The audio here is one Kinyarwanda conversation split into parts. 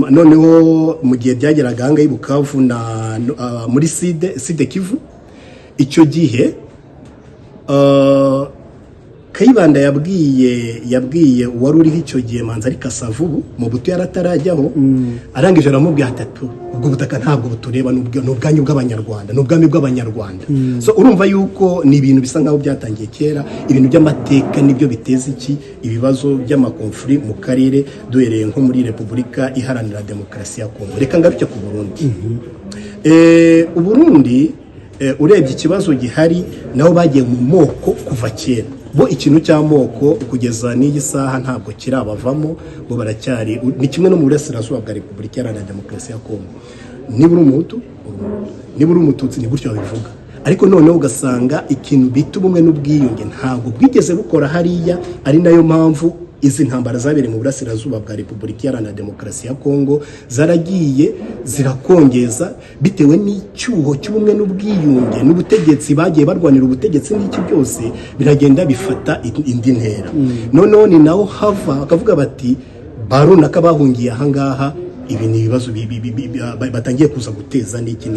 noneho mu gihe byageraga hanga y'Ibukavu na muri Side Kivu icyo gihe Kayibanda yabwiye wari uriho icyo gihe Manzi Kasavubu mu buto yaratarajyaho arangije aramubwiye atatu ubwo butaka ntabwo butureba n'ubwanyu bw'abanyarwanda n'ubwami bw'abanyarwanda so urumva yuko ni ibintu bisa nkaho byatangiye kera ibintu by'amateka nibyo biteza iki ibibazo by'amakonfuri mu karere duhereye nko muri Repubulika Iharanira Demokarasi ya Kongo. Reka ngaruke ku Burundi. Uburundi urebye ikibazo gihari naho bagiye mu moko kuva kera bo ikintu cy'amoko kugeza n'iyi saha ntabwo kirabavamo bo baracyari ni kimwe no mu burasirazuba bwa Repubulika Iharanira Demokarasi ya Kongo. Nibura umuhutu nibura umututsi ni gutyo babivuga ariko noneho ugasanga ikintu bita ubumwe n'ubwiyunge ntabwo bwigeze bukora hariya ari nayo mpamvu izi ntambara zabereye mu burasirazuba bwa Repubulika Iharanira Demokarasi ya Kongo zaragiye zirakongeza bitewe n'icyuho cy'ubumwe n'ubwiyunge n'ubutegetsi bagiye barwanira ubutegetsi n'iki byose biragenda bifata indi ntera noneho ni naho hava akavuga bati barunaka bahungiye ahangaha ibi ni ibibazo batangiye kuza guteza n'iki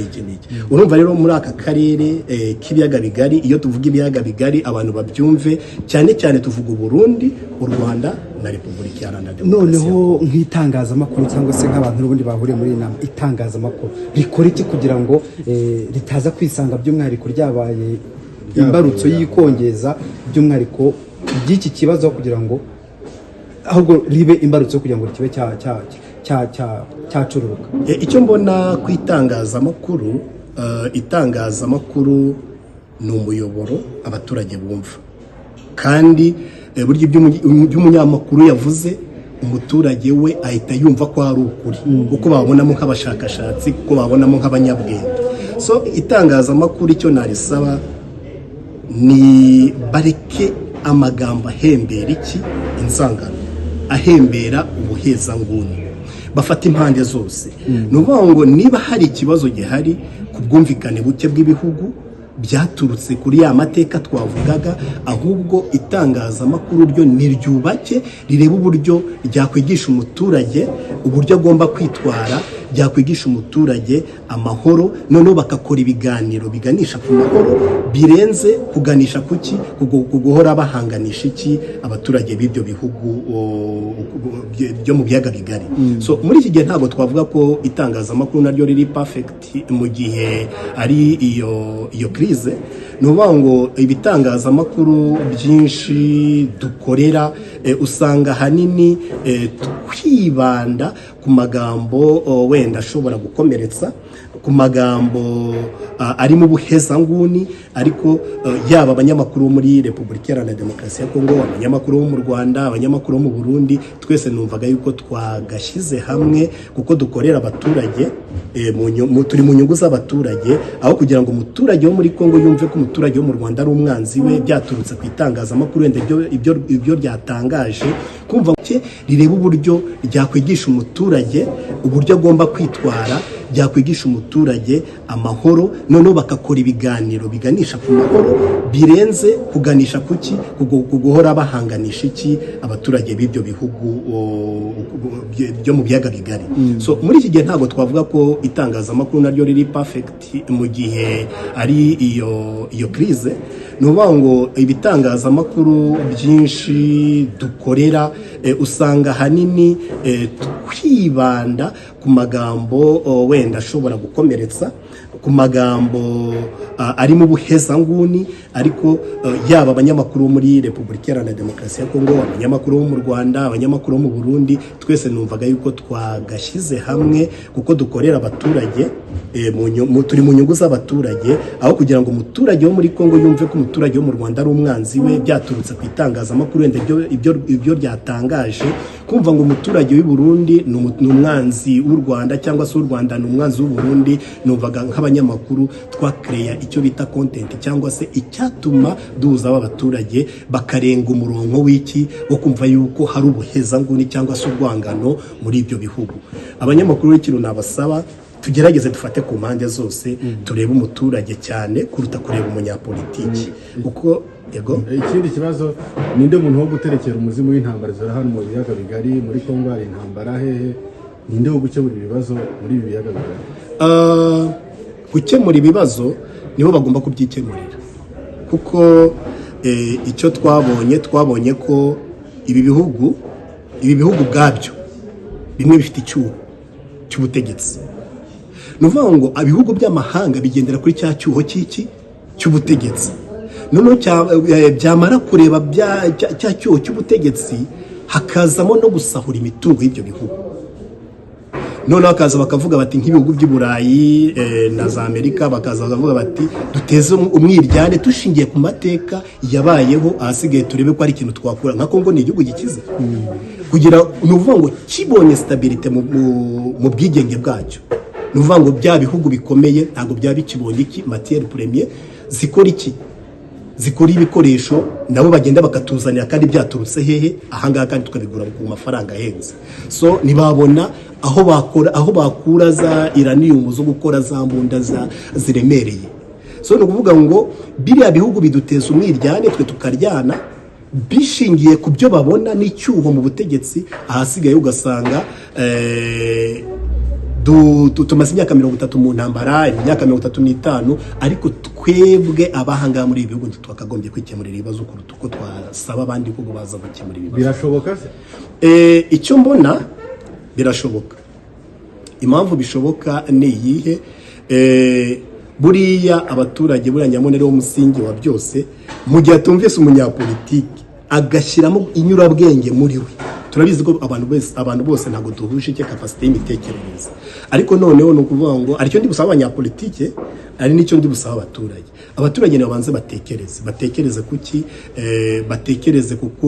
urumva rero muri aka karere k'ibiyaga bigari iyo tuvuga ibiyaga bigari abantu babyumve cyane cyane tuvuga Burundi u Rwanda na Repubulika Iharanira Demokarasi. Noneho nk'itangazamakuru cyangwa se nk'abantu n'ubundi bahuriye muri nama itangazamakuru rikora iki kugira ngo ritaza kwisanga by'umwihariko ryabaye imbarutso y'ikongeza by'umwihariko by'iki kibazo kugira ngo ahubwo ribe imbarutso kugira ngo kibe cyacururuka. Icyo mbona ku itangazamakuru ni umuyoboro abaturage bumva kandi buryo by'umunyamakuru yavuze umuturage we ahita yumva ko ari ukuri uko babonamo nk'abashakashatsi uko babonamo nk'abanyabwenge. So itangazamakuru icyo narisaba ni bareke amagambo ahembera insangano ahembera ubuhezanguni bafata impande zose nuvuga ngo niba hari ikibazo gihari ku bwumvikane buke bw'ibihugu byaturutse kuri ya mateka twavugaga ahubwo itangazamakuru ryo niryubake rireba uburyo ryakwigisha umuturage uburyo agomba kwitwara byakwigisha umuturage amahoro noneho bakakora ibiganiro biganisha ku mahoro birenze kuganisha kuki guhora bahanganisha iki abaturage b'ibyo bihugu byo mu byaga bigari. So muri iki gihe ntabwo twavuga ko itangazamakuru naryo riri perfect mu gihe ari iyo crise nuvuga ngo ibitangazamakuru byinshi dukorera usanga hanini kwibanda ku magambo wenda ashobora gukomeretsa ku magambo arimo ubuhezanguni ariko yaba abanyamakuru muri Repubulika Iharanira Demokarasi ya Kongo abanyamakuru bo mu Rwanda abanyamakuru bo mu Burundi twese numvaga yuko twagashyize hamwe kuko dukorera abaturage turi mu nyungu z'abaturage aho kugira ngo umuturage wo muri Kongo yumve ko umuturage wo mu Rwanda ari umwanzi we byaturutse ku itangazamakuru wenda ibyo ryatangaje kumva cye rireba uburyo ryakwigisha umuturage uburyo agomba kwitwara byakwigisha umuturage amahoro noneho bakakora ibiganiro biganisha ku mahoro birenze kuganisha kuki guhora bahanganisha iki abaturage b'ibyo bihugu byo mu byaga bigari. So muri iki gihe ntabwo twavuga ko itangazamakuru naryo riri perfect mu gihe ari iyo crise nuvuga ngo ibitangazamakuru byinshi dukorera usanga hanini kwibanda ku magambo wenda ashobora gukomeretsa ku magambo arimo ubuhezanguni ariko yaba abanyamakuru muri Repubulika Iharanira Demokarasi ya Kongo abanyamakuru bo mu Rwanda abanyamakuru bo mu Burundi twese numvaga yuko twagashyize hamwe kuko dukorera abaturage turi mu nyungu z'abaturage aho kugira ngo umuturage wo muri Kongo yumve ko umuturage wo mu Rwanda ari umwanzi we byaturutse ku itangazamakuru wenda ibyo ryatangaje kumva ngo umuturage w'i Burundi ni umwanzi w'u Rwanda cyangwa se u Rwanda ni umwanzi w'u Burundi numvaga nk'abanyamakuru twakereya icyo bita content cyangwa se icyatuma duhuza abaturage bakarenga umurongo w'iki wo kumva yuko hari ubuhezanguni cyangwa se urwangano muri ibyo bihugu. Abanyamakuru w'ikintu nabasaba tugerageze dufate ku mpande zose turebe umuturage cyane kuruta kureba umunyapolitiki kuko yego ikindi kibazo ninde muntu wo guterekera umuzimu w'intambara zara hano mu biyaga bigari muri Kongo hari intambara hehe ninde wo gukemura ibibazo muri ibi biyaga bigari gukemura ibibazo nibo bagomba kubyikemurira kuko icyo twabonye ko ibi bihugu bwabyo bimwe bifite icyuho cy'ubutegetsi ni ukuvuga ngo ibihugu by'amahanga bigendera kuri cya cyuho cy'ubutegetsi noneho byamara kureba cya cyuho cy'ubutegetsi hakazamo no gusahura imitungo y'ibyo bihugu noneho bakaza bakavuga bati nk'ibihugu by'i Burayi na za Amerika bakaza bakavuga bati duteze umwiryane dushingiye ku mateka yabayeho ahasigaye turebe ko ari ikintu twakura nka Kongo ni igihugu gikize kugira ni ukuvuga ngo kibonye stabilite mu bwigenge bwacyo ni ukuvuga ngo bya bihugu bikomeye ntabwo byaba bikibonye iki matière première zikora ibikoresho nabo bagenda bakatuzanira kandi byaturutse hehe ahangaha kandi tukabigura ku mafaranga ahenze so nibabona aho bakura za uranium zo gukora za mbunda ziremereye so ni ukuvuga ngo biriya bihugu biduteza umwiryane twe tukaryana bishingiye ku byo babona n'icyuho mu butegetsi ahasigaye ugasanga tumaze imyaka 30 mu ntambara imyaka 35 ariko twebwe abahanga muri ibi bihugu twakagombye kwikemurira ibibazo kuruta uko twasaba abandi ko baza gukemura ibibazo birashoboka se icyo mbona birashoboka impamvu bishoboka ni iyihe buriya abaturage buriya nyamunere wo musingi wa byose mu gihe atumvise umunyapolitiki agashyiramo inyurabwenge muri we turabizi ko abantu bose ntabwo duhuje icyo capacity y'imitekerereze ariko noneho no kuvuga ngo aricyo ndi busaba abanyapolitike ari nicyo ndi busaba abaturage nibo banze batekereze kuki batekereze kuko